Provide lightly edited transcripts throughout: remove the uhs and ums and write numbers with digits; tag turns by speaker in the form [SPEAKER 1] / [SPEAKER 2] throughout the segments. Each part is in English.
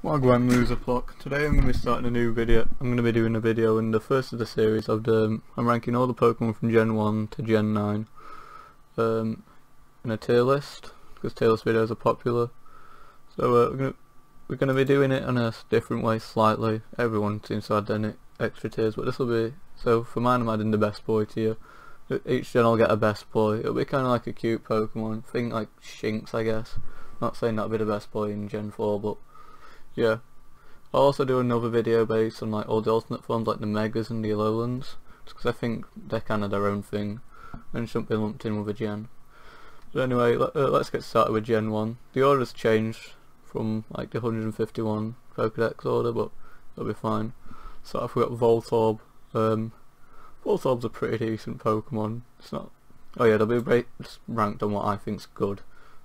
[SPEAKER 1] Wagwan loser flock. Today I'm going to be starting a new video. I'm going to be doing a video in the first of the series of I'm ranking all the Pokemon from Gen 1 to Gen 9 in a tier list, because tier list videos are popular. So we're going to be doing it in a different way slightly. Everyone seems to add their extra tiers, but this will be, so for mine I'm adding the best boy tier. Each gen I'll get a best boy. It'll be kind of like a cute Pokemon, think like Jinx I guess. Not saying that'll be the best boy in Gen 4, but yeah. I'll also do another video based on like all the alternate forms like the Megas and the Alolands, just because I think they're kind of their own thing and shouldn't be lumped in with a gen. But anyway, let's get started with Gen 1. The order's changed from like the 151 Pokedex order, but it'll be fine. So I've got Voltorb. Voltorb's a pretty decent Pokemon. It's not... Oh yeah, they'll be just ranked on what I think's good,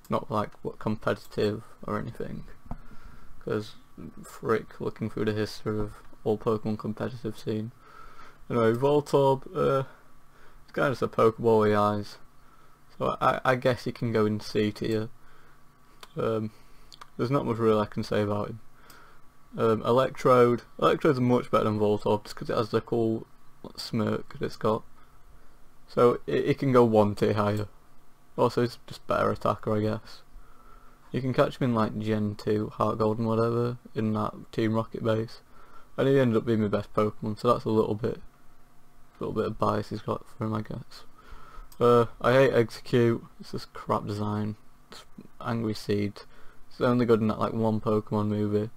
[SPEAKER 1] not like what competitive or anything. Because frick, looking through the history of all Pokemon competitive scene. Anyway, Voltorb, it's kind of just a Pokeball with eyes. So I guess he can go in C tier. There's not much really I can say about him. Electrode's much better than Voltorb just because it has the cool smirk that it's got. So it can go one tier higher. Also it's just better attacker I guess. You can catch him in like Gen 2, Heart Gold and whatever, in that Team Rocket base. And he ended up being my best Pokemon, so that's a little bit of bias he's got for him I guess. I hate Execute, it's just crap design. It's Angry Seed. It's only good in that like one Pokemon movie.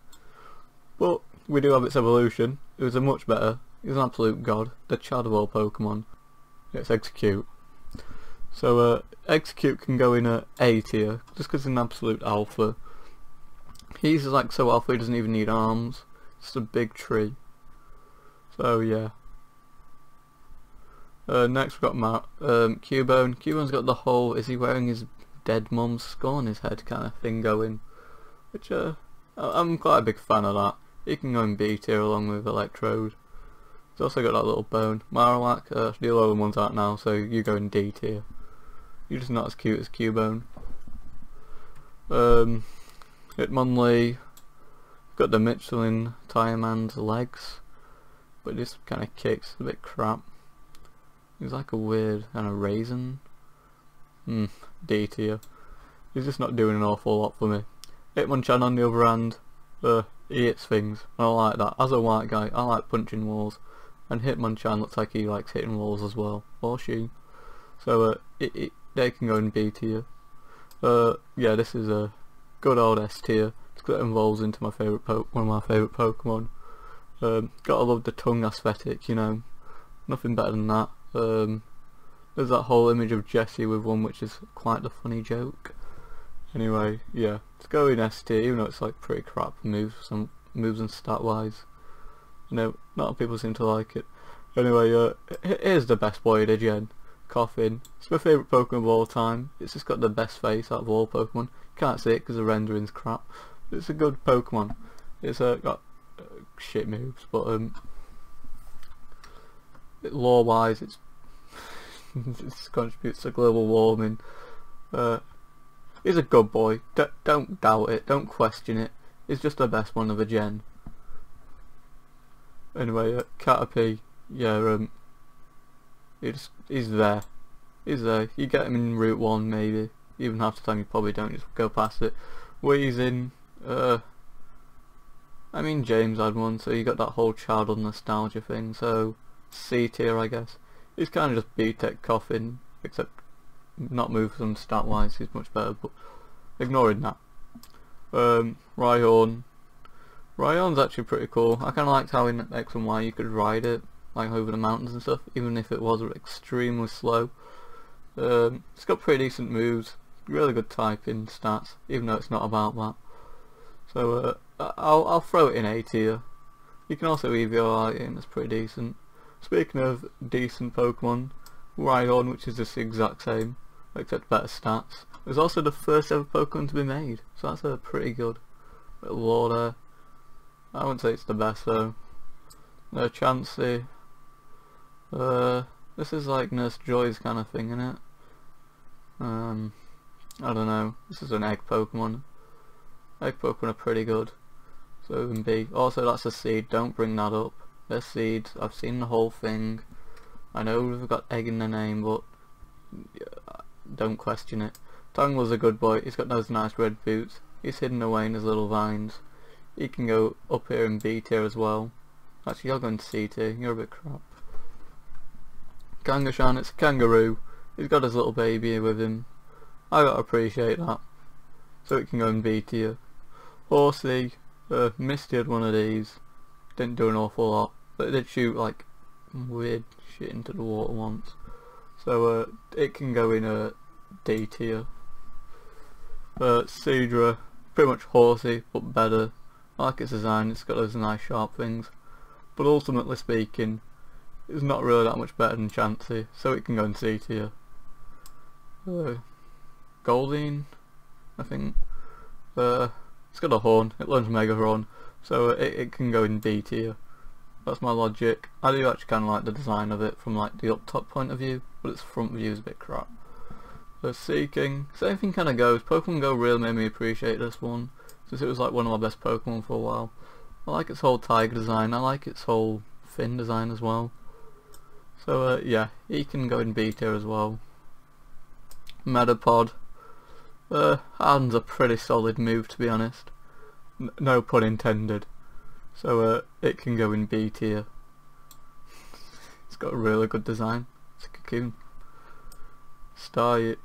[SPEAKER 1] But we do have its evolution. It was a much better, he's an absolute god. The Chad of all Pokemon. It's Execute. So Execute can go in a A tier, just because he's an absolute alpha. He's like so alpha he doesn't even need arms. It's just a big tree. So yeah. Next we've got Cubone. Cubone's got the whole, is he wearing his dead mum's skull on his head kind of thing going. Which I'm quite a big fan of that. He can go in B tier along with Electrode. He's also got that little bone. Marowak, the lower one's out now, so you go in D tier. You're just not as cute as Cubone. Hitmonlee, got the Michelin Tire Man's legs, but it just kind of kicks, a bit crap. He's like a weird kind of raisin. D tier. He's just not doing an awful lot for me. Hitmonchan on the other hand, he hits things, and I like that. As a white guy, I like punching walls, and Hitmonchan looks like he likes hitting walls as well, or she. So they can go in B tier. Yeah, this is a good old S tier. It's got evolves into my favourite one of my favourite Pokemon. Gotta love the tongue aesthetic, you know. Nothing better than that. There's that whole image of Jessie with one which is quite the funny joke. Anyway, yeah, let's go in S tier, even though it's like pretty crap moves and stat wise. You know, not a lot of people seem to like it. Anyway, here's the best boy of the gen. Coffin. It's my favourite Pokemon of all time. It's just got the best face out of all Pokemon. Can't see it because the rendering's crap. But it's a good Pokemon. It's got shit moves, but lore wise it contributes to global warming. He's a good boy. Don't doubt it. Don't question it. He's just the best one of a gen. Anyway, Caterpie. Yeah, he's there. He's there. You get him in Route 1 maybe. Even half the time you probably don't, just go past it. Weezing, I mean James had one, so you got that whole childhood nostalgia thing, so C tier I guess. He's kind of just B-Tech Coffin, except not moves and stat wise he's much better, but ignoring that. Rhyhorn. Rhyhorn's actually pretty cool. I kind of liked how in X and Y you could ride it like over the mountains and stuff, even if it was extremely slow. It's got pretty decent moves, really good typing stats, even though it's not about that. So I'll throw it in A tier. You can also EVOI it in, that's pretty decent. Speaking of decent Pokemon, Rhyhorn, which is just the exact same, except better stats. It was also the first ever Pokemon to be made, so that's a pretty good bit of lore there. I wouldn't say it's the best though. Chansey. This is like Nurse Joy's kind of thing, innit? I don't know. This is an egg Pokemon. Egg Pokemon are pretty good. So in B. Also that's a seed, don't bring that up. They're seeds, I've seen the whole thing. I know we've got egg in the name, but don't question it. Tangle's a good boy, he's got those nice red boots. He's hidden away in his little vines. He can go up here in B tier as well. Actually, you're going to C tier, you're a bit crap. Kangaskhan, it's a kangaroo. He's got his little baby here with him. I gotta appreciate that. So it can go in B tier. Horsey, Misty had one of these. Didn't do an awful lot, but it did shoot like weird shit into the water once. So it can go in a D tier. Seadra, pretty much Horsey, but better. I like its design, it's got those nice sharp things. But ultimately speaking, it's not really that much better than Chansey, so it can go in C tier. Goldeen, I think. It's got a horn, it learns Mega Horn, so it can go in D tier. That's my logic. I do actually kind of like the design of it from like the up top point of view, but its front view is a bit crap. Seeking, same thing kind of goes. Pokemon Go really made me appreciate this one, since it was like one of my best Pokemon for a while. I like its whole tiger design, I like its whole fin design as well. So yeah, he can go in B tier as well. Metapod, Harden's a pretty solid move, to be honest. No pun intended. So it can go in B tier. It's got a really good design. It's a cocoon. Star,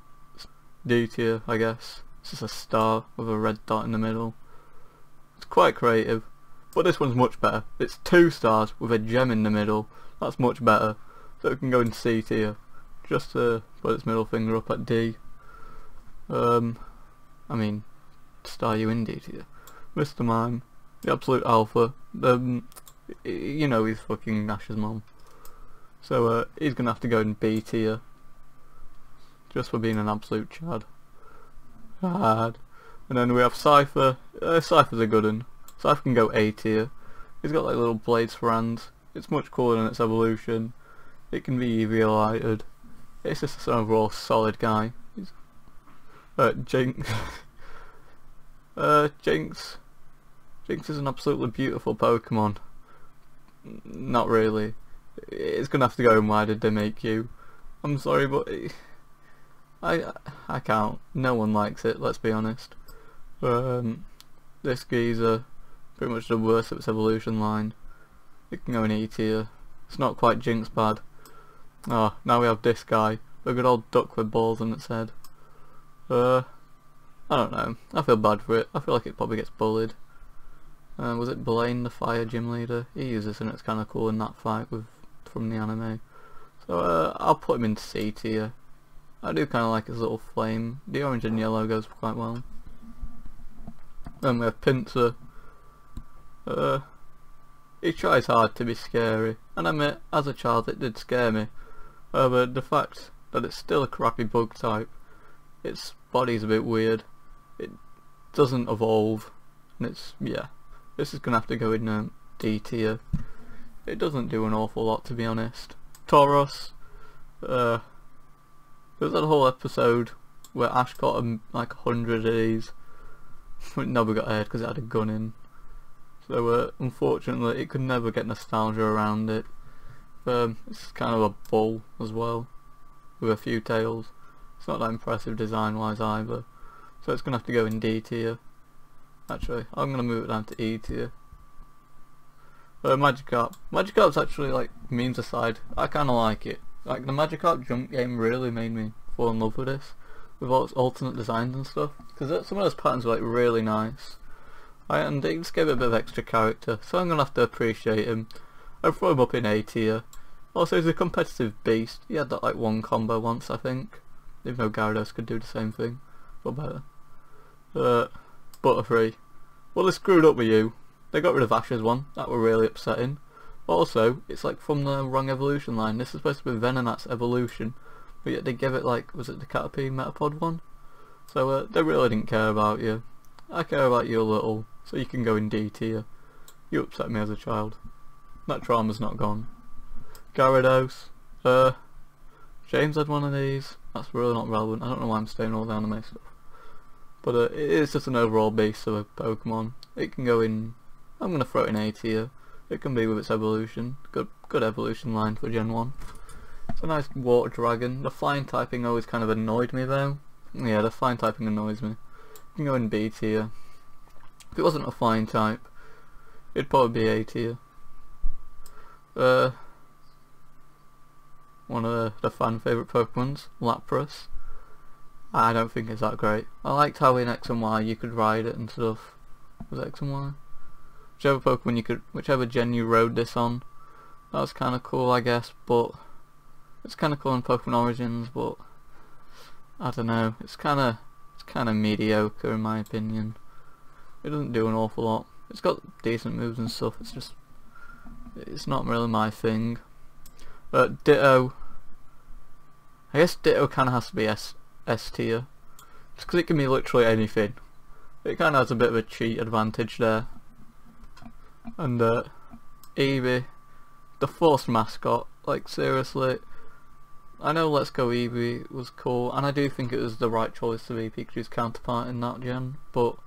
[SPEAKER 1] D tier, I guess. It's just a star with a red dot in the middle. It's quite creative, but this one's much better. It's 2 stars with a gem in the middle. That's much better. So it can go in C tier. Just to put its middle finger up at D. I mean, star you in D tier. Mr. Mime, the absolute alpha. You know he's fucking Nash's mom. So he's gonna have to go in B tier. Just for being an absolute chad. And then we have Cypher. Cypher's a good one. Cypher can go A tier. He's got like little blades for hands. It's much cooler than its evolution. It can be EV lighted. It's just an overall solid guy. Jinx. Jinx. Jinx is an absolutely beautiful Pokemon. Not really. It's gonna have to go in Why Did They Make You? I'm sorry, but I can't. No one likes it, let's be honest. This geezer, pretty much the worst of its evolution line. It can go in E tier. It's not quite Jinx bad. Oh, now we have this guy. A good old duck with balls on its head. I don't know. I feel bad for it. I feel like it probably gets bullied. Was it Blaine, the fire gym leader? He uses it and it's kind of cool in that fight from the anime. So I'll put him in C tier. I do kind of like his little flame. The orange and yellow goes quite well. Then we have Pinsir. He tries hard to be scary, and I admit, as a child it did scare me. But the fact that it's still a crappy bug type, its body's a bit weird, it doesn't evolve, and it's, yeah, this is going to have to go in D tier. It doesn't do an awful lot, to be honest. Taurus, there was that whole episode where Ash got like 100 of these. It never got aired because it had a gun in. So unfortunately it could never get nostalgia around it. It's kind of a bull as well, with a few tails. It's not that impressive design wise either. So it's going to have to go in D tier. Actually, I'm going to move it down to E tier. Magikarp. Magikarp's actually, like, memes aside, I kind of like it. Like, the Magikarp jump game really made me fall in love with this, with all its alternate designs and stuff, because some of those patterns were like really nice. And they just gave it a bit of extra character, so I'm going to have to appreciate him. I'd throw him up in A tier. Also, he's a competitive beast. He had that like one combo once, I think, even though Gyarados could do the same thing, but better. Butterfree. Well, they screwed up with you. They got rid of Ash's one, that were really upsetting. Also, it's like from the wrong evolution line. This is supposed to be Venonat's evolution, but yet they give it like, was it the Caterpie Metapod one? So they really didn't care about you. I care about you a little, so you can go in D tier. You upset me as a child. That trauma's not gone. Gyarados. James had one of these. That's really not relevant. I don't know why I'm staying all the anime stuff. But it is just an overall beast of a Pokemon. It can go in I'm gonna throw it in A tier. It can be with its evolution. Good evolution line for Gen 1. It's a nice water dragon. The flying typing always kind of annoyed me though. Yeah, the flying typing annoys me. It can go in B tier. If it wasn't a flying type, it'd probably be A tier. One of the fan favourite Pokemons, Lapras. I don't think it's that great. I liked how in X and Y you could ride it and stuff. Was it X and Y? Whichever gen you rode this on, that was kind of cool, I guess. But it's kind of cool in Pokemon Origins, but I don't know. It's kind of mediocre in my opinion. It doesn't do an awful lot. It's got decent moves and stuff. It's not really my thing. Ditto. I guess Ditto kind of has to be S tier, just because it can be literally anything. It kind of has a bit of a cheat advantage there. And Eevee, the forced mascot, like seriously, I know Let's Go Eevee was cool, and I do think it was the right choice to be Pikachu's counterpart in that gen, but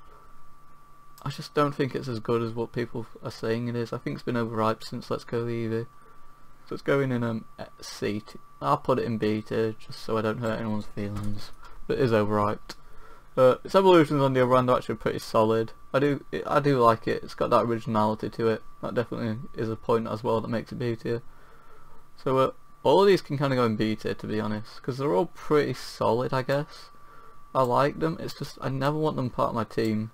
[SPEAKER 1] I just don't think it's as good as what people are saying it is. I think it's been overhyped since Let's Go Eevee. So it's going in C tier. I'll put it in B tier just so I don't hurt anyone's feelings. But it is overhyped. Its evolutions on the other hand are actually pretty solid. I do like it. It's got that originality to it. That definitely is a point as well that makes it B tier. So all of these can kind of go in B tier to be honest, because they're all pretty solid I guess. I like them. It's just I never want them part of my team.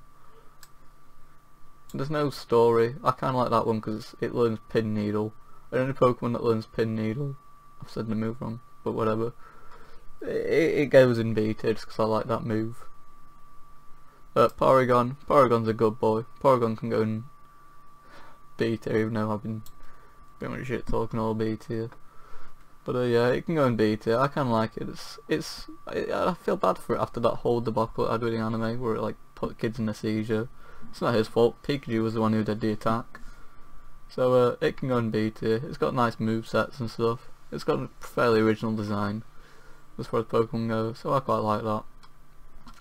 [SPEAKER 1] There's no story. I kind of like that one because it learns Pin Needle. The only Pokemon that learns Pin Needle. I've said the move wrong, but whatever. It goes in B tier just because I like that move. Porygon. Porygon's a good boy. Porygon can go in B tier even though I've been pretty much shit talking all B tier. But yeah, it can go in B tier. I kind of like it. I feel bad for it after that whole debacle it had with the anime where it like put kids in a seizure. It's not his fault. Pikachu was the one who did the attack. So it can go in B tier. It's got nice movesets and stuff. It's got a fairly original design as far as Pokemon goes, so I quite like that.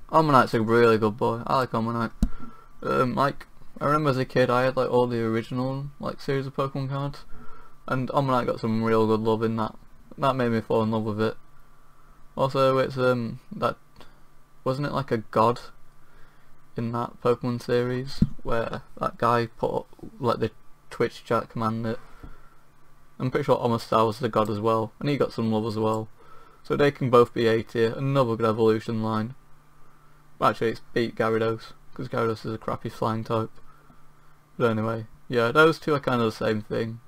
[SPEAKER 1] Omanyte's a really good boy. I like Omanyte. Like I remember as a kid I had like all the original like series of Pokemon cards, and Omanyte got some real good love in that. That made me fall in love with it. Also, it's that wasn't it like a god in that Pokemon series where that guy put like the Twitch chat command it. I'm pretty sure Omastar was the god as well, and he got some love as well. So they can both be A tier. Another good evolution line. Well, actually, it's beat Gyarados, because Gyarados is a crappy flying type. But anyway, yeah, those two are kind of the same thing.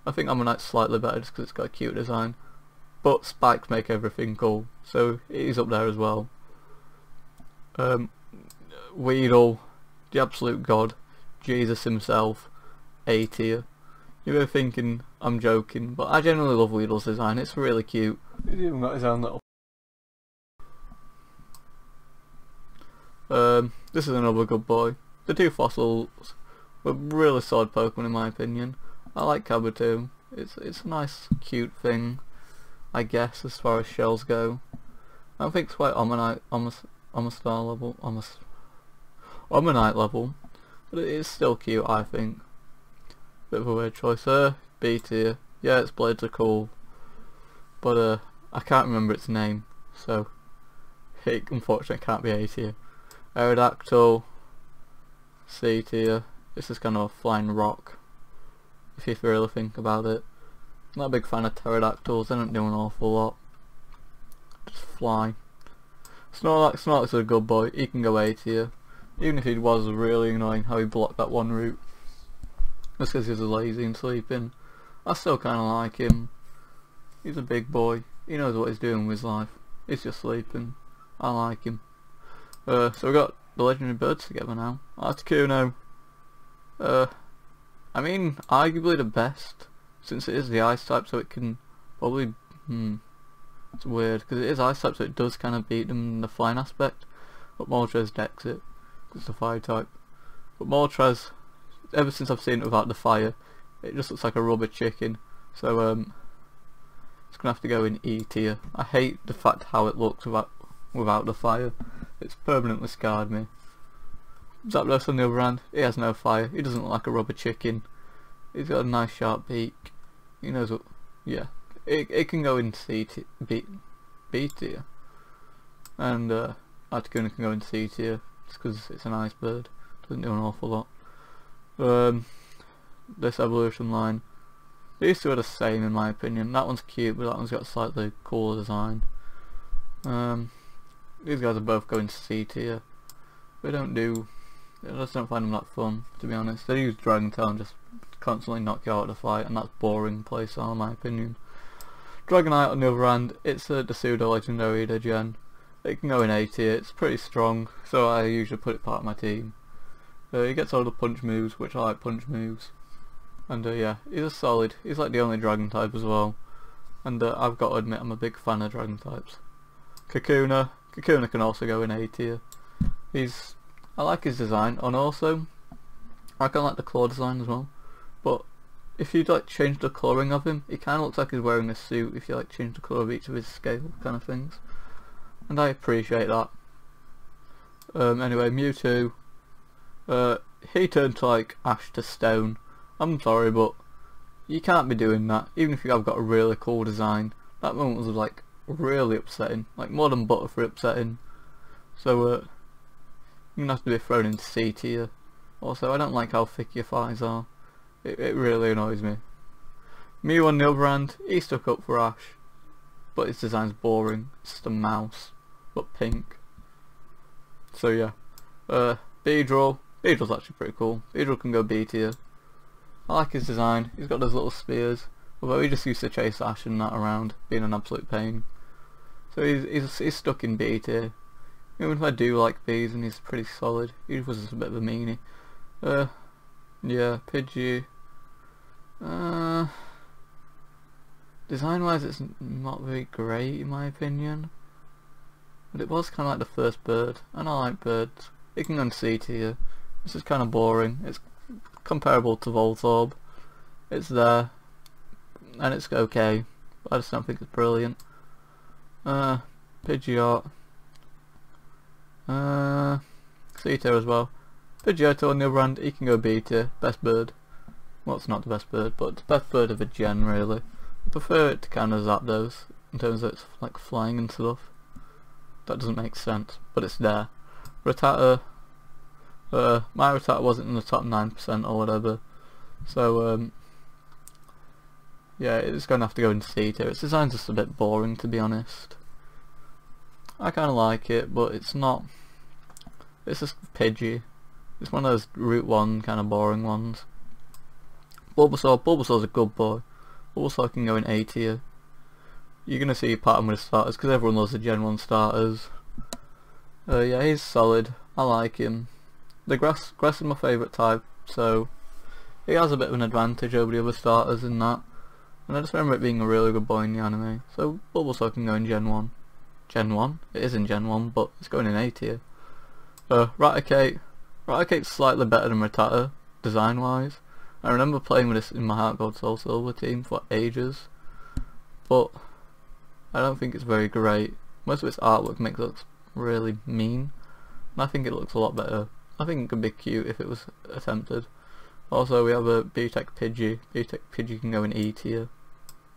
[SPEAKER 1] I think Omanyte's slightly better just because it's got a cute design. But spikes make everything cool, so he's up there as well. Weedle, the absolute god, Jesus himself, A tier. You were thinking I'm joking, but I genuinely love Weedle's design. It's really cute. He's even got his own little. This is another good boy. The two fossils were really solid Pokemon in my opinion. I like Kabuto. It's a nice, cute thing, I guess, as far as shells go. I don't think it's quite Omanite level, Omanite level, but it is still cute, I think. Bit of a weird choice. B tier. Yeah, its blades are cool, but I can't remember its name, so it unfortunately can't be A tier. Aerodactyl, C tier. This is kind of a flying rock, if you really think about it. Not a big fan of pterodactyls, they don't do an awful lot. Just fly. Snorlax is a good boy, he can go A tier. Even if he was really annoying how he blocked that one route. Just because he's lazy and sleeping. I still kinda like him. He's a big boy, he knows what he's doing with his life. He's just sleeping. I like him. So we got the legendary birds together now. Articuno. I mean, arguably the best, since it is the ice type, so it can probably, it's weird, because it is ice type, so it does kind of beat them in the flying aspect, but Moltres decks it, because it's a fire type. But Moltres, ever since I've seen it without the fire, it just looks like a rubber chicken, so it's going to have to go in E tier. I hate the fact how it looks without the fire. It's permanently scarred me. Zapdos on the other hand, he has no fire, he doesn't look like a rubber chicken. He's got a nice sharp beak. He knows what, yeah. It can go in C tier, B tier. And Articuno can go in C tier, just because it's a nice bird. Doesn't do an awful lot. This evolution line, these two are the same in my opinion. That one's cute, but that one's got a slightly cooler design. These guys are both going to C tier. I just don't find them that fun, to be honest. They use Dragon Tail and just constantly knock you out of the fight, and that's boring playstyle in my opinion. Dragonite on the other hand, it's the pseudo legendary gen. It can go in A tier, it's pretty strong, so I usually put it part of my team. He gets all the punch moves, which I like punch moves. And yeah, he's a solid, he's like the only dragon type as well. And I've got to admit, I'm a big fan of dragon types. Kakuna can also go in A tier. I like his design, and also I kind of like the claw design as well. But if you like change the colouring of him, he kind of looks like he's wearing a suit if you like change the colour of each of his scale kind of things. And I appreciate that. Anyway, Mewtwo, he turned to like ash to stone. I'm sorry, but you can't be doing that, even if you have got a really cool design. That moment was like really upsetting, like more than Butterfree upsetting. So you're gonna have to be thrown into C tier. Also, I don't like how thick your thighs are. It really annoys me. Mew on the other hand, he stuck up for Ash, but his design's boring. It's just a mouse, but pink. So yeah, Beedrill. Beedrill's actually pretty cool. Beedrill can go B tier. I like his design. He's got those little spears, although he just used to chase Ash and that around, being an absolute pain. So he's stuck in B tier. Even if I do like bees and he's pretty solid, he was just a bit of a meanie. Yeah, Pidgey. Design wise it's not very great in my opinion, but it was kind of like the first bird, and I like birds. It can go in C tier. This is kind of boring. It's comparable to Voltorb. It's there, and it's okay, but I just don't think it's brilliant. Pidgeot. C tier as well. Pidgeot on the other hand, he can go B tier. Best bird. Well, it's not the best bird, but it's the best bird of a gen really. I prefer it to kind of Zapdos in terms of its like flying and stuff. That doesn't make sense, but it's there. Rattata. My Rattata wasn't in the top 9% or whatever, so yeah, it's going to have to go into C tier. Its design's just a bit boring, to be honest. I kind of like it, but it's not. It's just Pidgey. It's one of those Route 1 kind of boring ones. Bulbasaur's a good boy. Bulbasaur can go in A tier. You're going to see part of him with starters, because everyone loves the Gen 1 starters. Yeah, he's solid. I like him. The grass is my favourite type, so he has a bit of an advantage over the other starters in that. And I just remember it being a really good boy in the anime. So Bulbasaur can go in Gen 1. Gen 1? It is in Gen 1, but it's going in A tier. Raticate's slightly better than Rattata, design wise. I remember playing with this in my Heart Gold Soul Silver team for ages, but I don't think it's very great. Most of its artwork makes it look really mean, and I think it looks a lot better. I think it could be cute if it was attempted. Also, we have a B-Tech Pidgey. B-Tech Pidgey can go in E tier.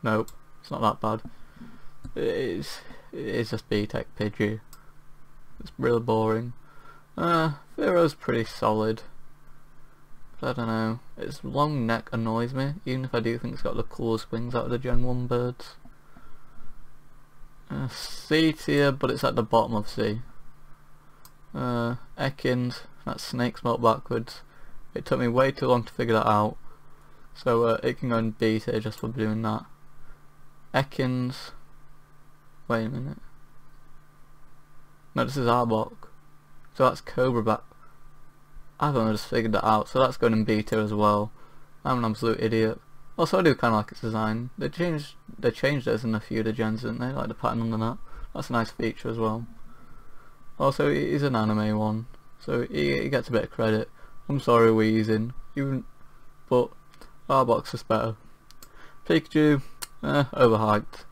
[SPEAKER 1] Nope, it's not that bad. It is just B-Tech Pidgey. It's really boring. Fearo's pretty solid. But I don't know. Its long neck annoys me, even if I do think it's got the coolest wings out of the Gen 1 birds. C tier, but it's at the bottom of C. Ekans, that's snake smelt backwards. It took me way too long to figure that out. So it can go in B tier just for doing that. Ekans. Wait a minute. No, this is Arbok. So that's Cobra back. I've only just figured that out, so that's going in B tier as well. I'm an absolute idiot. Also, I do kind of like its design. They changed this in a few of the gens, didn't they? Like the pattern on the that. That's a nice feature as well. Also, he's an anime one, so he gets a bit of credit. I'm sorry, wheezing. But Warbucks is better. Pikachu, overhyped.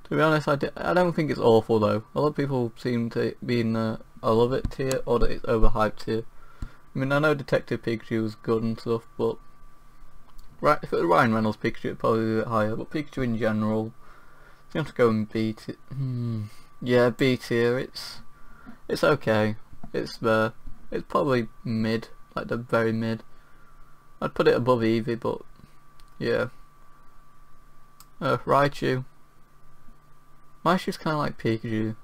[SPEAKER 1] To be honest, I don't think it's awful though. A lot of people seem to be in I love it tier, or that it's overhyped tier. I mean, I know Detective Pikachu was good and stuff, but right, if it was Ryan Reynolds Pikachu, it'd probably be a bit higher. But Pikachu in general, it's going to go in B tier. Yeah, B tier. It's okay. It's there. It's probably mid, like the very mid. I'd put it above Eevee, but yeah. Raichu. Raichu's kind of like Pikachu.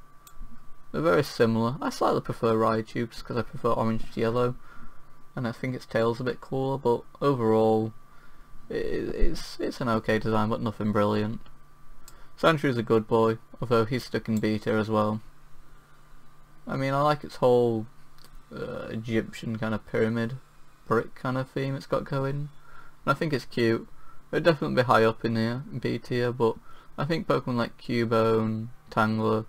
[SPEAKER 1] They're very similar. I slightly prefer Raichu just because I prefer orange to yellow, and I think its tail's a bit cooler. But overall, it's an okay design, but nothing brilliant. Sandshrew is a good boy, although he's stuck in B tier as well. I mean, I like its whole Egyptian kind of pyramid brick kind of theme it's got going, and I think it's cute. It'd definitely be high up in here, in B tier, but I think Pokemon like Cubone, Tangler,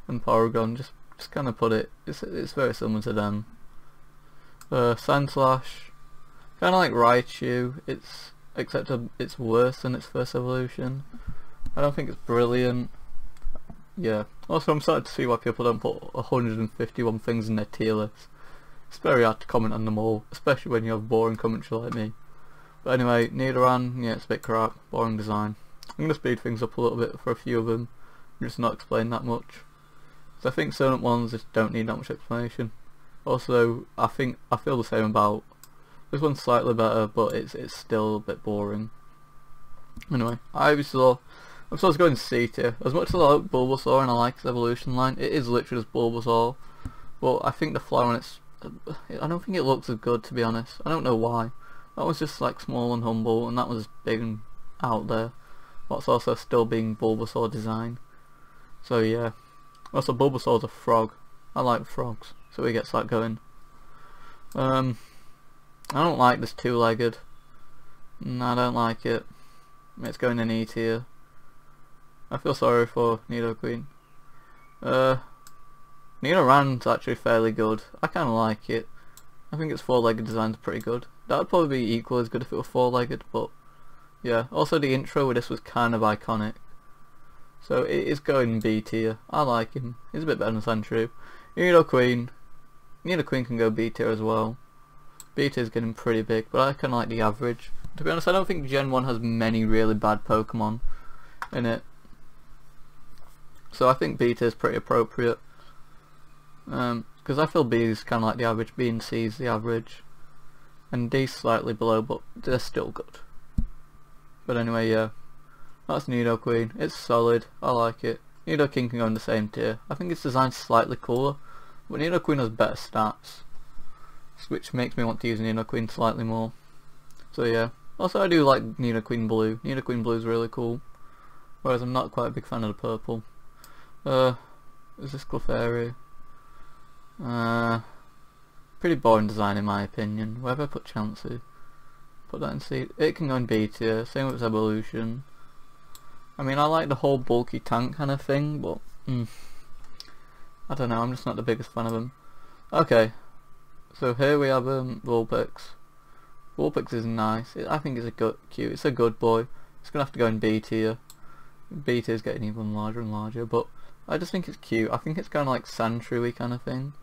[SPEAKER 1] and Porygon just kind of put it. It's very similar to them. Sandslash, kind of like Raichu. Except it's worse than its first evolution. I don't think it's brilliant. Yeah. Also, I'm starting to see why people don't put 151 things in their tier list. It's very hard to comment on them all, especially when you have boring commentary like me. But anyway, Nidoran, yeah, it's a bit crap, boring design. I'm going to speed things up a little bit for a few of them, and just not explain that much. So I think certain ones just don't need that much explanation. Also, I feel the same about this one's slightly better, but it's still a bit boring. Anyway, Ivysaur. I'm supposed to go in C tier. As much as I like Bulbasaur and I like its evolution line, it is literally just Bulbasaur. But I think the flower on its... I don't think it looks as good, to be honest. I don't know why. That was just like small and humble, and that was big and out there. What's also still being Bulbasaur design. So yeah. Also, Bulbasaur's a frog. I like frogs, so he gets that going. I don't like this two-legged. No, I don't like it. It's going in E tier. I feel sorry for Nidoqueen. Nidoran's actually fairly good. I kind of like it. I think its four-legged design's pretty good. That would probably be equal as good if it were four-legged, but yeah. Also, the intro with this was kind of iconic. So it is going B tier. I like him. He's a bit better than Sandshrew. Nidoqueen can go B tier as well. B tier is getting pretty big, but I kind of like the average. To be honest, I don't think Gen 1 has many really bad Pokemon in it. So I think B tier is pretty appropriate. Because I feel B is kind of like the average, B and C is the average. And D's slightly below, but they're still good. But anyway, yeah. That's Nidoqueen. It's solid. I like it. Nidoking can go in the same tier. I think its design's slightly cooler, but Nidoqueen has better stats, which makes me want to use Nidoqueen slightly more. So yeah. Also, I do like Nidoqueen Blue. Nidoqueen Blue is really cool, whereas I'm not quite a big fan of the purple. Is this Clefairy? Pretty boring design in my opinion. Where have I put Chansey? Put that in C. It can go in B tier. Same with its evolution. I mean, I like the whole bulky tank kind of thing, but I don't know, I'm just not the biggest fan of them. Okay, so here we have Vulpix. Vulpix is nice. I think it's cute. It's a good boy. It's gonna have to go in B tier. B tier is getting even larger and larger, but I just think it's cute. I think it's kind of like Sandshrewy kind of thing.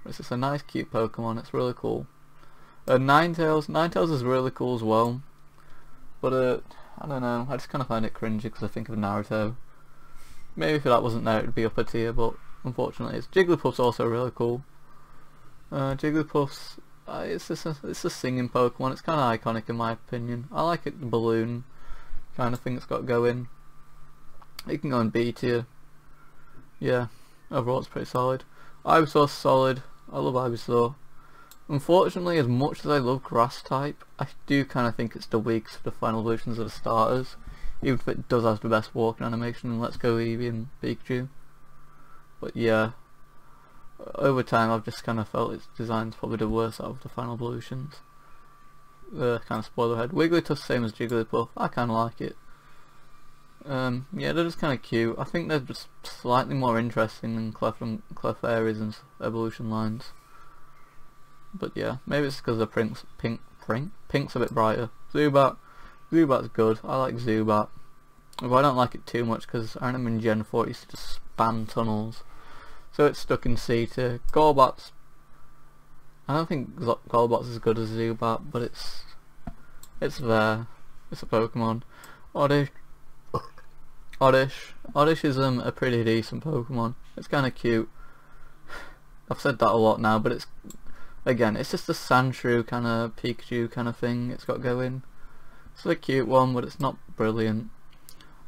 [SPEAKER 1] It's just a nice, cute Pokemon. It's really cool. Ninetales is really cool as well, but I don't know, I just kind of find it cringy because I think of Naruto. Maybe if that wasn't there it would be upper tier, but unfortunately it's Jigglypuff's also really cool. Jigglypuff's, it's a singing Pokemon. It's kind of iconic in my opinion. I like it, the balloon kind of thing it's got going. It can go in B tier. Yeah, overall it's pretty solid. Ivysaur's solid. I love Ivysaur. Unfortunately, as much as I love Grass type, I do kind of think it's the weakest of the final evolutions of the starters, even if it does have the best walking animation in Let's Go Eevee and Pikachu. But yeah, over time I've just kind of felt its design's probably the worst out of the final evolutions. Kind of spoiler ahead. Wigglytuff's same as Jigglypuff. I kind of like it. Yeah, they're just kind of cute. I think they're just slightly more interesting than Clefairy's and evolution lines. But yeah, maybe it's because the pink's a bit brighter. Zubat's good. I like Zubat. But I don't like it too much because I remember in Gen 4 it used to just spam tunnels. So it's stuck in C tier. Golbat's, I don't think Warbucks is as good as Zubat, but it's there. It's a Pokemon. Oddish. Oddish is a pretty decent Pokemon. It's kind of cute. I've said that a lot now, but it's just a Sandshrew kind of Pikachu kind of thing it's got going. It's a cute one, but it's not brilliant.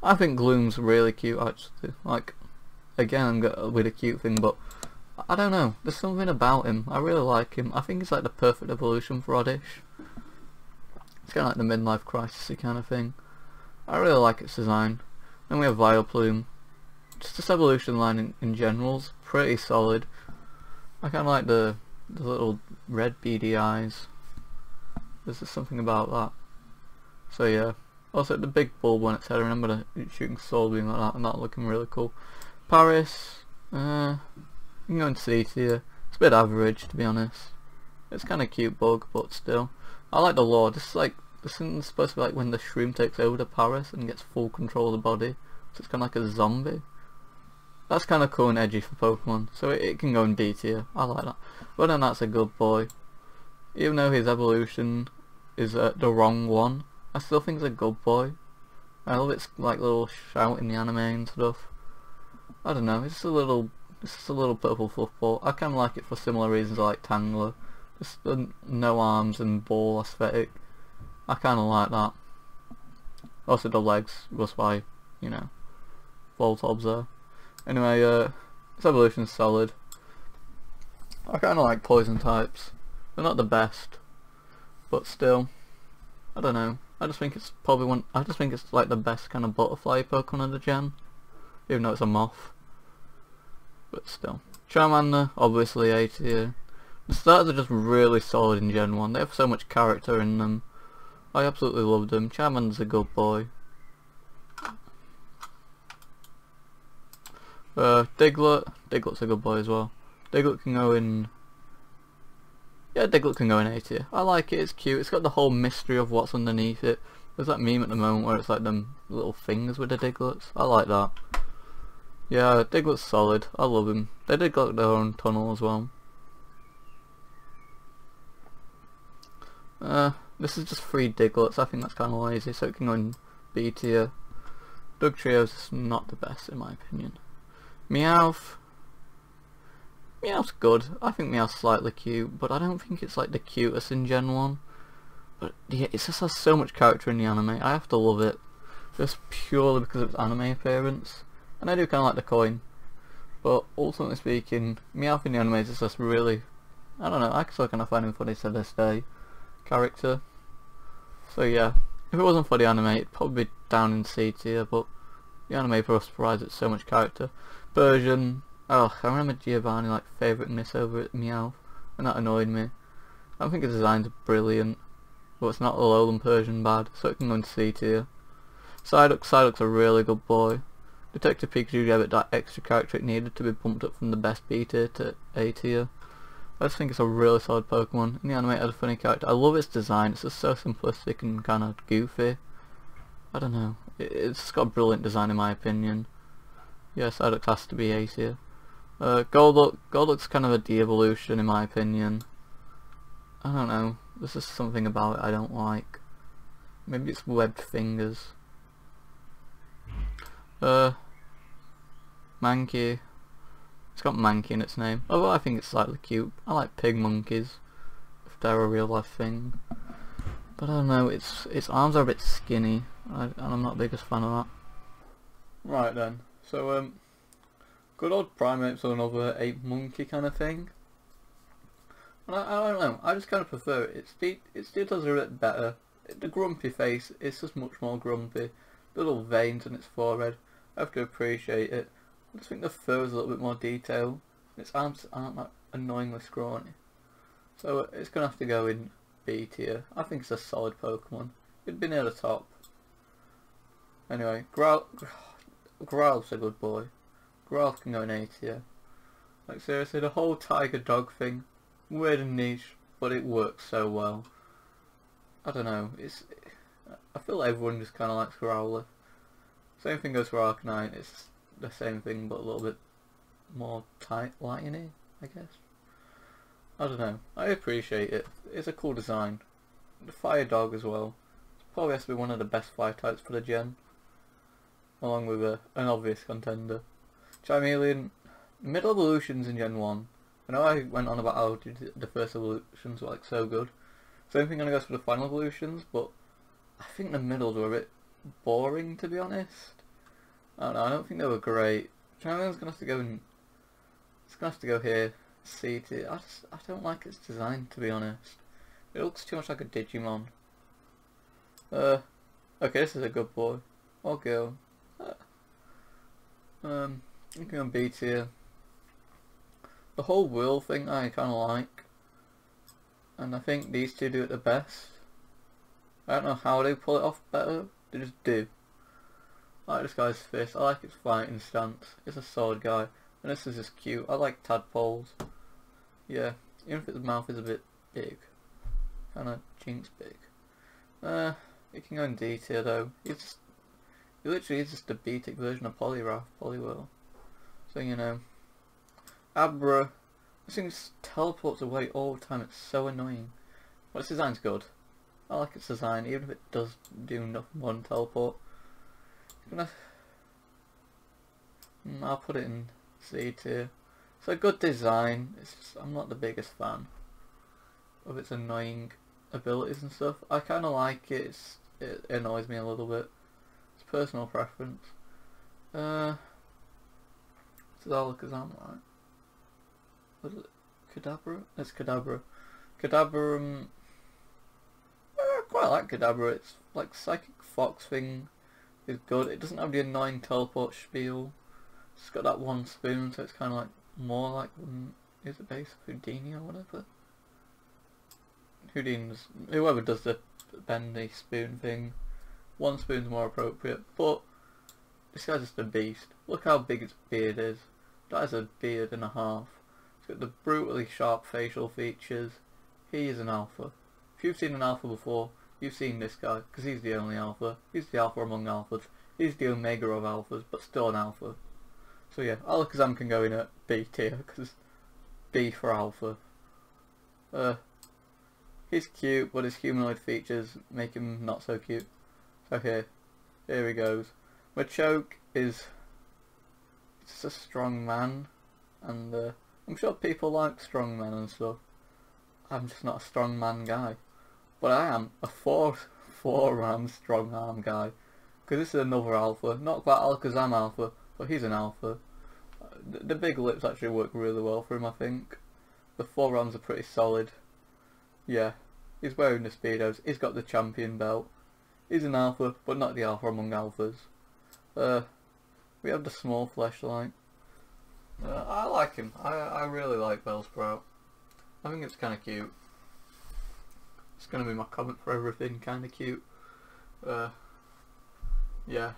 [SPEAKER 1] I think Gloom's really cute actually. Like, again, I'm going with a cute thing, but I don't know. There's something about him. I really like him. I think he's like the perfect evolution for Oddish. It's kind of like the midlife crisis kind of thing. I really like its design. Then we have Vileplume. Just this evolution line in general's pretty solid. I kind of like the little red beady eyes. There's just something about that. So yeah. Also the big bulb on its head. I remember shooting Soul Beam like that and that looking really cool. Paris. You can go in C tier. It's a bit average to be honest. It's kind of cute bug, but still. I like the lore. This is supposed to be like when the shroom takes over the Paris and gets full control of the body. So it's kind of like a zombie. That's kind of cool and edgy for Pokemon. So it can go in D tier. I like that. But then that's a good boy. Even though his evolution is the wrong one, I still think it's a good boy. I love its like little shout in the anime and stuff. I don't know. It's just a little purple fluffball. I kind of like it for similar reasons I like Tangler. Just the no arms and ball aesthetic. I kind of like that. Also the legs, just by, you know, Voltobs there. Anyway, this evolution's solid. I kind of like poison types. They're not the best, but still, I don't know. I just think it's probably one. I just think it's like the best kind of butterfly Pokemon of the gen, even though it's a moth. But still, Charmander obviously A tier. The starters are just really solid in Gen 1. They have so much character in them. I absolutely love them. Charmander's a good boy. Diglett's a good boy as well. Diglett can go in... Yeah, Diglett can go in A tier. I like it, it's cute. It's got the whole mystery of what's underneath it. There's that meme at the moment where it's like them little things with the Diglets. I like that. Yeah, Diglett's solid. I love him. They did got their own tunnel as well. This is just 3 Diglets. I think that's kind of lazy, so it can go in B tier. Dugtrio's is not the best in my opinion. Meowth. Meowth's good. I think Meowth's slightly cute, but I don't think it's like the cutest in Gen 1. But yeah, it just has so much character in the anime. I have to love it. Just purely because of its anime appearance. And I do kind of like the coin. But ultimately speaking, Meowth in the anime is just really... I don't know, I still kind of find him funny to this day. Character. So yeah, if it wasn't for the anime, it'd probably be down in C tier, but the anime provides it so much character. Persian, oh, I remember Giovanni like favouriting this over at Meowth, and that annoyed me. I don't think the design's brilliant, but it's not Alolan Persian bad, so it can go into C tier. Psyduck's a really good boy. Detective Pikachu gave it that extra character it needed to be bumped up from the best B tier to A tier. I just think it's a really solid Pokemon. In the anime it had a funny character. I love its design, it's just so simplistic and kind of goofy. I don't know, it's just got a brilliant design in my opinion. Yeah, Psyduck has to be A tier. Golduck's kind of a de-evolution in my opinion. I don't know, there's just something about it I don't like. Maybe it's webbed fingers. Mankey. It's got Mankey in its name, although I think it's slightly cute. I like pig monkeys, if they're a real life thing. But I don't know, its arms are a bit skinny, and I'm not the biggest fan of that. Right then, so good old Primate's another ape monkey kind of thing. And I don't know, I just kind of prefer it. Its details are a bit better. The grumpy face, it's just much more grumpy. The little veins on its forehead, I have to appreciate it. I just think the fur is a little bit more detailed. Its arms aren't that annoyingly scrawny. So it's going to have to go in B tier. I think it's a solid Pokemon. It'd be near the top. Anyway, Growl's a good boy. Growl can go in A tier. Like seriously, the whole tiger dog thing, weird and niche, but it works so well. I don't know, I feel like everyone just kind of likes Growler. Same thing goes for Arcanine, it's the same thing but a little bit more lightning-y, I guess. I don't know. I appreciate it. It's a cool design. The Fire Dog as well. It probably has to be one of the best fire types for the gen, along with an obvious contender. Charmeleon, middle evolutions in Gen 1. I know I went on about how the first evolutions were like so good. Same thing goes for the final evolutions, but I think the middles were a bit boring, to be honest. I don't know, I don't think they were great. Charmeleon's gonna have to go in. It's gonna have to go here. C tier. I don't like its design, to be honest. It looks too much like a Digimon. Okay, this is a good boy. Or girl. You can go B tier. The whole wheel thing I kinda like. And I think these two do it the best. I don't know how they pull it off better. They just do. I like this guy's fist. I like its fighting stance. It's a solid guy. And this is just cute. I like tadpoles. Yeah, even if its mouth is a bit big. Kinda Jinx big. It can go in D tier though. He literally is just a B-tick version of Poliwhirl. So you know. Abra. This thing teleports away all the time. It's so annoying. But its design's good. I like its design, even if it does do nothing more than teleport. I'll put it in C tier. It's a good design. It's just, I'm not the biggest fan of its annoying abilities and stuff. I kind of like it. It annoys me a little bit. It's personal preference. It's Alakazam, right? What is it? Kadabra? It's Kadabra. Kadabra. I quite like Kadabra. It's like Psychic Fox thing is good. It doesn't have the annoying teleport spiel. It's got that one spoon, so it's kind of like more like is it based Houdini or whatever. Houdini's whoever does the bendy spoon thing. One spoon's more appropriate, but this guy's just a beast. Look how big its beard is. That is a beard and a half. It's got the brutally sharp facial features. He is an alpha. If you've seen an alpha before, you've seen this guy, because he's the only alpha. He's the alpha among alphas. He's the omega of alphas, but still an alpha. So yeah, Alakazam can go in at B tier, because B for alpha. He's cute, but his humanoid features make him not so cute. So here he goes. Machoke is just a strong man, and I'm sure people like strong men and stuff. I'm just not a strong man guy, but I am a four-man strong arm guy, because this is another alpha, not quite Alakazam alpha, but he's an alpha. The big lips actually work really well for him, I think. The forearms are pretty solid. Yeah, he's wearing the Speedos, he's got the champion belt. He's an alpha, but not the alpha among alphas. We have the small fleshlight. I like him. I really like Bellsprout. I think it's kind of cute. It's going to be my comment for everything, kind of cute. Yeah.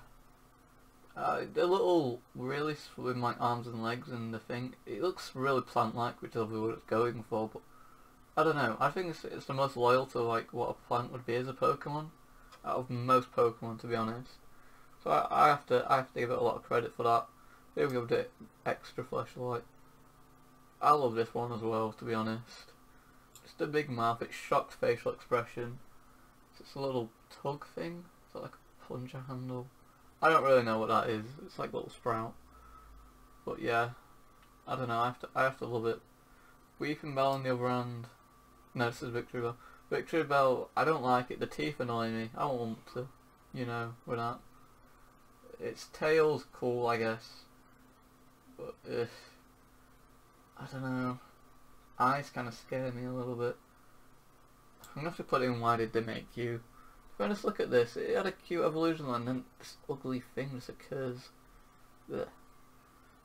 [SPEAKER 1] The little really slim like arms and legs and the thing, it looks really plant-like, which is obviously what it's going for, but I don't know. I think it's the most loyal to like what a plant would be as a Pokemon out of most Pokemon, to be honest. So I have to give it a lot of credit for that. Here we go with the extra fleshlight. I love this one as well, to be honest. Just a big mouth, it's shocked facial expression. It's a little tug thing. Is that like a plunger handle? I don't really know what that is. It's like a little sprout. But yeah, I don't know. I have to love it. Weeping Bell on the other hand. No, this is Victory Bell. Victory Bell, I don't like it. The teeth annoy me. I don't want to, you know, with that. Its tail's cool, I guess. But I don't know. Eyes kind of scare me a little bit. I'm gonna have to put in why did they make you. To be honest, look at this. It had a cute evolution line, and then this ugly thing just occurs. Ugh.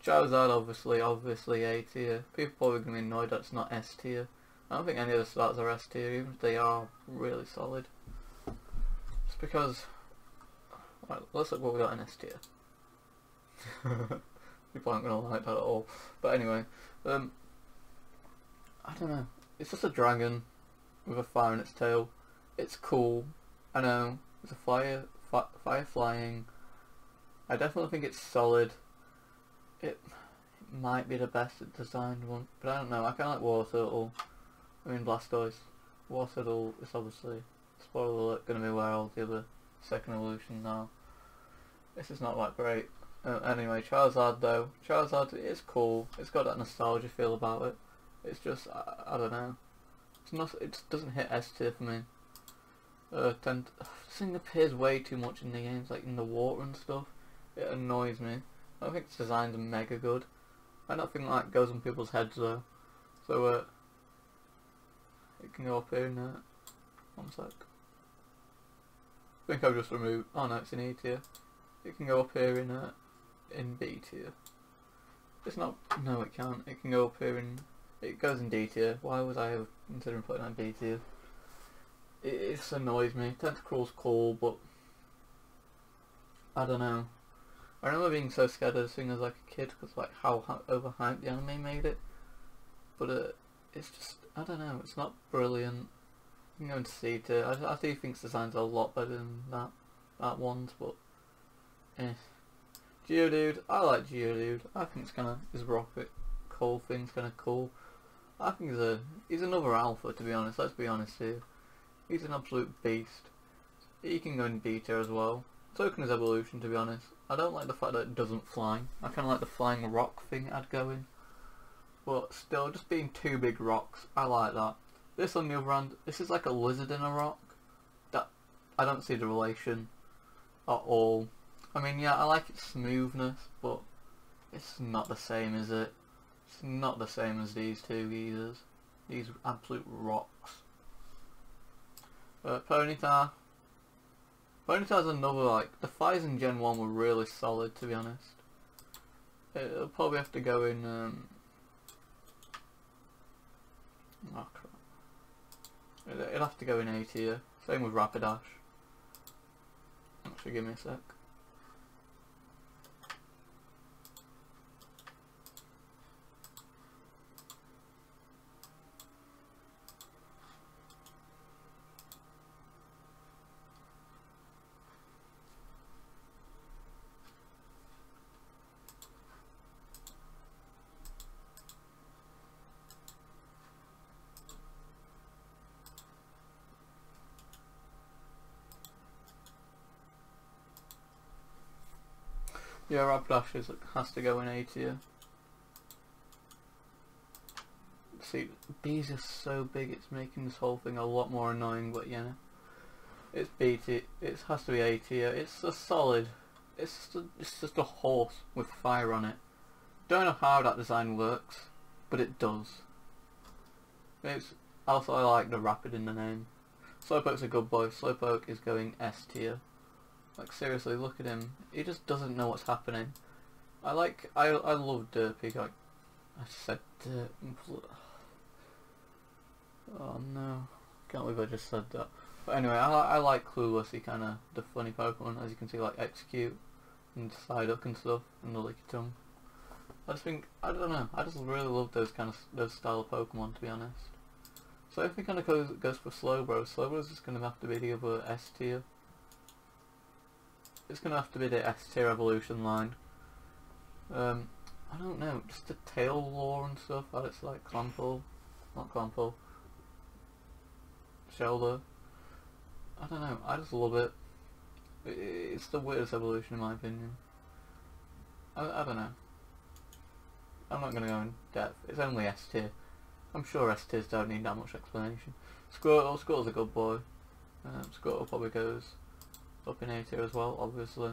[SPEAKER 1] Charizard, obviously A tier. People probably gonna be annoyed that it's not S tier. I don't think any of the starters are S tier, even if they are really solid. Just because. Right, let's look what we got in S tier. People aren't gonna like that at all. But anyway, I don't know. It's just a dragon with a fire in its tail. It's cool. I know. It's a fire flying. I definitely think it's solid. It might be the best designed one, but I don't know. I kind of like Water Turtle. I mean Blastoise. Waddle is obviously, spoiler alert, going to be where all the other second evolutions are. This is not that great. Anyway, Charizard though. Charizard is cool. It's got that nostalgia feel about it. It's just, I don't know. It's not. It just doesn't hit S tier for me. This thing appears way too much in the games, like in the water and stuff. It annoys me. I don't think its designs are mega good. I don't think that goes on people's heads though. So it can go up here in there. One sec. I think I've just removed. Oh no, it's in E tier. It can go up here in B tier. It's not. No, it can't. It can go up here in. It goes in D tier. Why was I ever considering putting that in B tier? It just annoys me. Tentacruel's cool, but I don't know. I remember being so scared of this thing as like a kid because like how overhyped the anime made it. But it's just, I don't know. It's not brilliant. I'm going to C tier. I do think its designs are a lot better than that one's, but eh. Geodude, I like Geodude. I think it's his rocket coal thing's kind of cool. I think he's another alpha, to be honest. Let's be honest here. He's an absolute beast. He can go in B tier as well. So can his evolution, to be honest. I don't like the fact that it doesn't fly. I kind of like the flying rock thing I'd go in. But still, just being two big rocks, I like that. This on the other hand, this is like a lizard in a rock. That I don't see the relation at all. I mean, yeah, I like its smoothness, but it's not the same, is it? It's not the same as these two geezers. These absolute rocks. Ponyta. Ponyta's another, like, the fights in Gen 1 were really solid, to be honest. It'll probably have to go in, oh crap. It'll have to go in A tier. Same with Rapidash. Actually, give me a sec. Yeah, Rapidash has to go in A tier. See, B's are so big, it's making this whole thing a lot more annoying, but yeah. It's B tier, it has to be A tier. It's a solid, it's just a horse with fire on it. Don't know how that design works, but it does. It's also, I like the rapid in the name. Slowpoke's a good boy. Slowpoke is going S tier. Like seriously, look at him. He just doesn't know what's happening. I love Dirt Pikachu. I said Dirt. Oh no. Can't believe I just said that. But anyway, I like Clueless. He kinda, the funny Pokemon, as you can see, like Execute and Psyduck and stuff, and the Licky Tongue. I just think, I don't know, I just really love those style of Pokemon, to be honest. So if we kinda goes for Slowbro is just gonna have to be the other S tier. It's gonna have to be the S tier evolution line. I don't know, just the tail lore and stuff. How it's like Clampo, not Clampo, Shelder. I don't know. I just love it. It's the weirdest evolution in my opinion. I don't know. I'm not gonna go in depth. It's only S tier. I'm sure S tiers don't need that much explanation. Squirtle's a good boy. Squirtle probably goes up in A tier as well, obviously.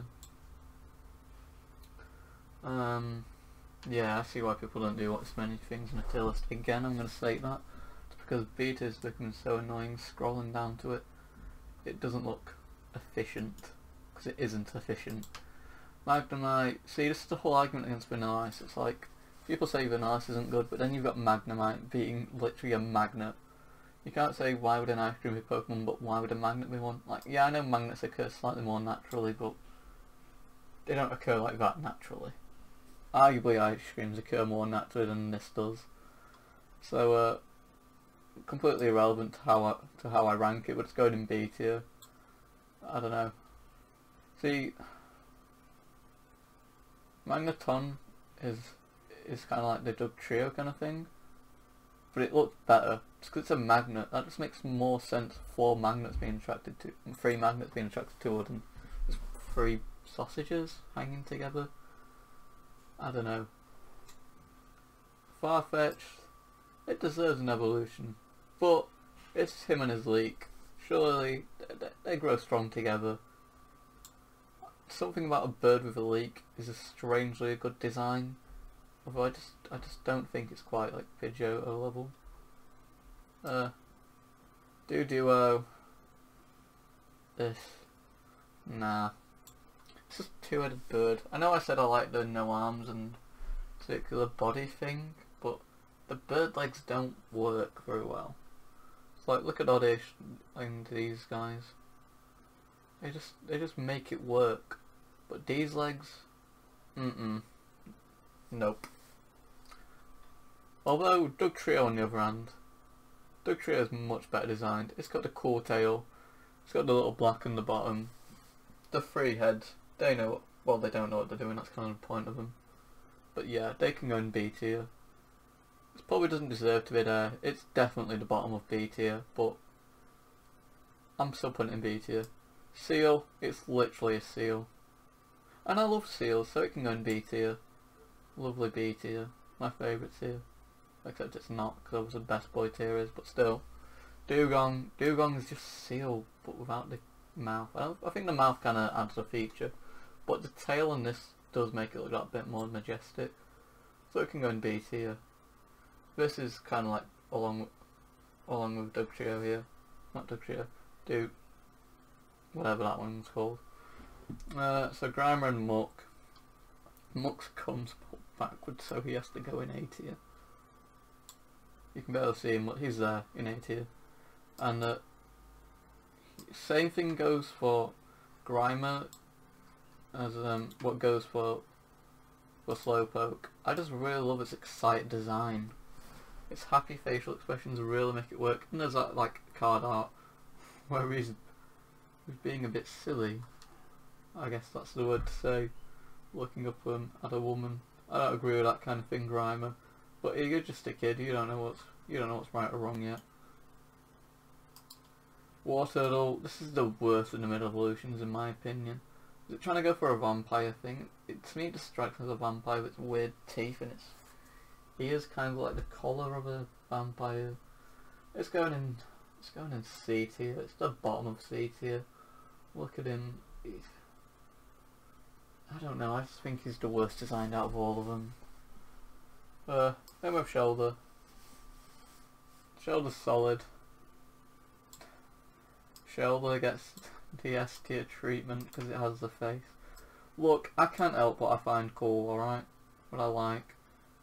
[SPEAKER 1] Yeah, I see why people don't do this many things in a tier list. Again, I'm going to state that. It's because beta is becoming so annoying scrolling down to it. It doesn't look efficient, because it isn't efficient. Magnemite, see, this is the whole argument against Vanilla Ice. It's like, people say Vanilla Ice isn't good, but then you've got Magnemite being literally a magnet. You can't say why would an ice cream be Pokemon, but why would a magnet be one? Like, yeah, I know magnets occur slightly more naturally, but they don't occur like that naturally. Arguably ice creams occur more naturally than this does. So, completely irrelevant to how I rank it, but it's going in B tier. I don't know. See, Magneton is kind of like the Doug Trio kind of thing. but it looks better. Just because it's a magnet, that just makes more sense. 4 magnets being attracted to, 3 magnets being attracted to it, than just 3 sausages hanging together. I don't know. Farfetch'd, it deserves an evolution, but it's him and his leek. Surely they grow strong together. Something about a bird with a leek is a strangely good design. Although I just don't think it's quite like Pidgeot O level. Duo. This. Nah. It's just a 2-headed bird. I know I said I like the no arms and circular body thing, but the bird legs don't work very well. It's like, look at Oddish and these guys. They just make it work. But these legs, nope. Although Dugtrio on the other hand, Dugtrio is much better designed. It's got the cool tail, it's got the little black on the bottom, the 3 heads. They know, well, they don't know what they're doing. That's kind of the point of them. But yeah, they can go in B tier. It probably doesn't deserve to be there. It's definitely the bottom of B tier, but I'm still putting it in B tier. Seal, it's literally a seal. And I love seals, so it can go in B tier. Lovely B tier. My favourite tier. Except it's not, because obviously the best boy tier is, but still. Dugong is just seal, but without the mouth. I think the mouth kind of adds a feature, but the tail on this does make it look a bit more majestic. So it can go in B tier. This is kind of like along with Dugtrio here. Not Dugtrio. Whatever that one's called. So Grimer and Muck. Muck's comes backwards, so he has to go in A tier. You can barely see him, but he's there in A tier. And same thing goes for Grimer as what goes for Slowpoke. I just really love its excited design. Its happy facial expressions really make it work. And there's that like card art where he's being a bit silly. I guess that's the word to say. Looking up at a woman. I don't agree with that kind of thing, Grimer. But you're just a kid. You don't know what's right or wrong yet. Warturtle. This is the worst of the mid evolutions in my opinion. Is it trying to go for a vampire thing? To me, it just strikes me as a vampire with its weird teeth and its ears, kind of like the collar of a vampire. It's going in C tier. It's the bottom of C tier. Look at him. I don't know, I just think he's the worst designed out of all of them. Then we have Shoulder. Shoulder's solid. Shoulder gets the S tier treatment because it has the face. Look, I can't help what I find cool, alright? What I like.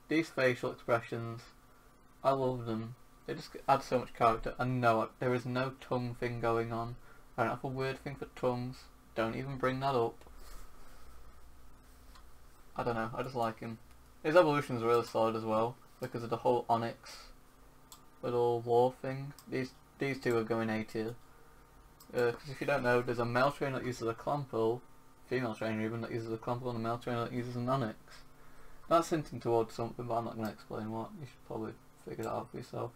[SPEAKER 1] These facial expressions, I love them. They just add so much character. And no, there is no tongue thing going on. I don't have a weird thing for tongues. Don't even bring that up. I don't know, I just like him. His evolution is really solid as well, because of the whole Onyx little lore thing. These two are going A tier. Because if you don't know, there's a male trainer that uses a Clample, female trainer even, that uses a Clample, and a male trainer that uses an Onyx. That's hinting towards something, but I'm not going to explain what. You should probably figure that out for yourself.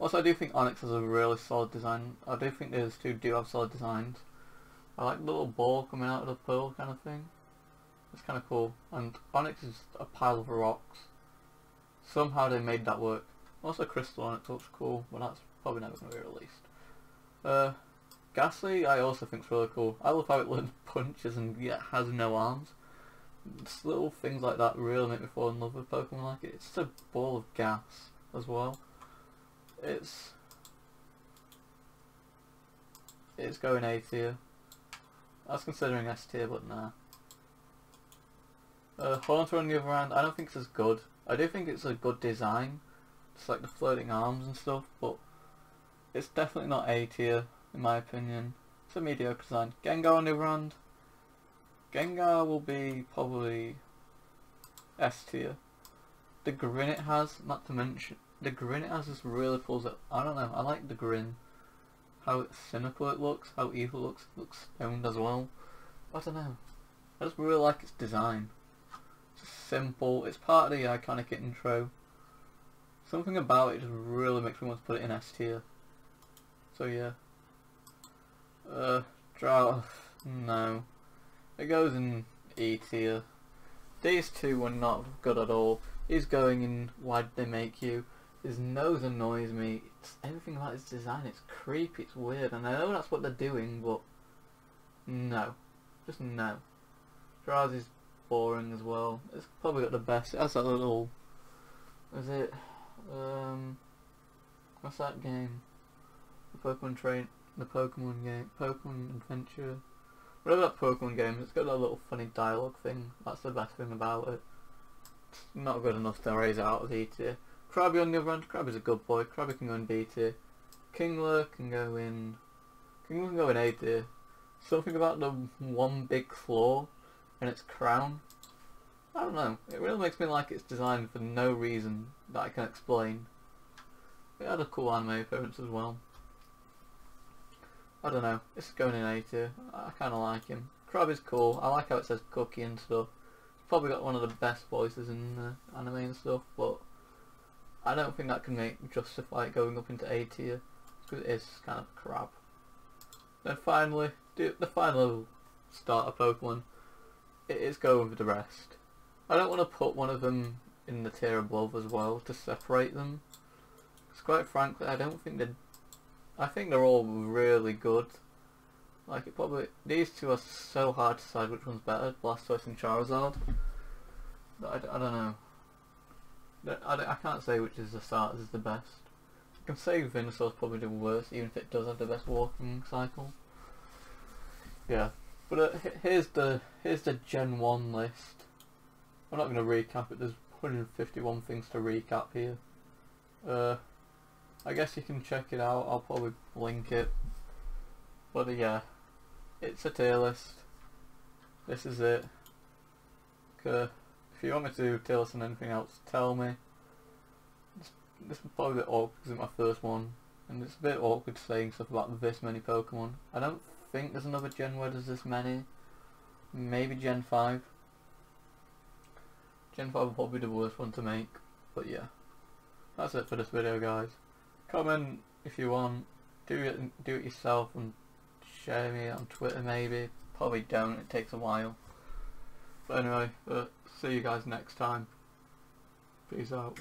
[SPEAKER 1] Also, I do think Onyx has a really solid design. I do think these two do have solid designs. I like the little ball coming out of the pearl kind of thing. It's kind of cool. And Onyx is a pile of rocks. Somehow they made that work. Also Crystal Onyx looks cool, but that's probably never going to be released. Ghastly I also think is really cool. I love how it learns punches and yet has no arms. Just little things like that really make me fall in love with Pokemon like it. It's just a ball of gas as well. It's going A tier. I was considering S tier, but nah. Haunter on the other hand, I don't think it's as good. I do think it's a good design, just like the floating arms and stuff, but it's definitely not A tier in my opinion. It's a mediocre design. Gengar on the other hand, Gengar will be probably S tier. The grin it has, not to mention, the grin it has just really pulls it. I don't know, I like the grin. How cynical it looks, how evil it looks stoned as well. I don't know. I just really like its design. simple. It's part of the iconic intro. Something about it just really makes me want to put it in S tier. So yeah. Drought, no. It goes in E tier. These two were not good at all. He's going in Why Did They Make You? His nose annoys me. Everything about his design, it's creepy, it's weird, and I know that's what they're doing, but no. Just no. Drowsy's boring as well. It's probably got the best. It has that little... Is it... what's that game? The Pokemon game. Pokemon Adventure. Whatever that Pokemon game, it's got that little funny dialogue thing. That's the best thing about it. It's not good enough to raise it out of E tier. Krabby on the other hand, Krabby's a good boy. Krabby can go in B tier. Kingler can go in... Kingler can go in A tier. Something about the one big claw and its crown. I don't know. It really makes me like its design for no reason that I can explain. It had a cool anime appearance as well. I don't know. It's going in A tier. I kind of like him. Krabby's cool. I like how it says Cookie and stuff. He's probably got one of the best voices in anime and stuff, but I don't think that can justify it going up into A tier, because it is kind of crap. Then finally, the final starter Pokemon, it is going with the rest. I don't want to put one of them in the tier above as well to separate them, because quite frankly I don't think I think they're all really good. Like these two are so hard to decide which one's better, Blastoise and Charizard. But I don't know. I can't say which is the starters is the best. I can say Venusaur's probably the worst, even if it does have the best walking cycle. Yeah, but here's the Gen 1 list. I'm not going to recap it, there's 151 things to recap here. I guess you can check it out, I'll probably link it. But yeah, it's a tier list. This is it. If you want me to do tier list on anything else, tell me. This is probably a bit awkward because it's my first one, and it's a bit awkward saying stuff about this many Pokemon. I don't think there's another gen where there's this many. Maybe Gen 5. Gen 5 will probably be the worst one to make, but yeah. That's it for this video, guys. Comment if you want. Do it yourself and share me on Twitter maybe. Probably don't, it takes a while. But anyway, see you guys next time. Peace out.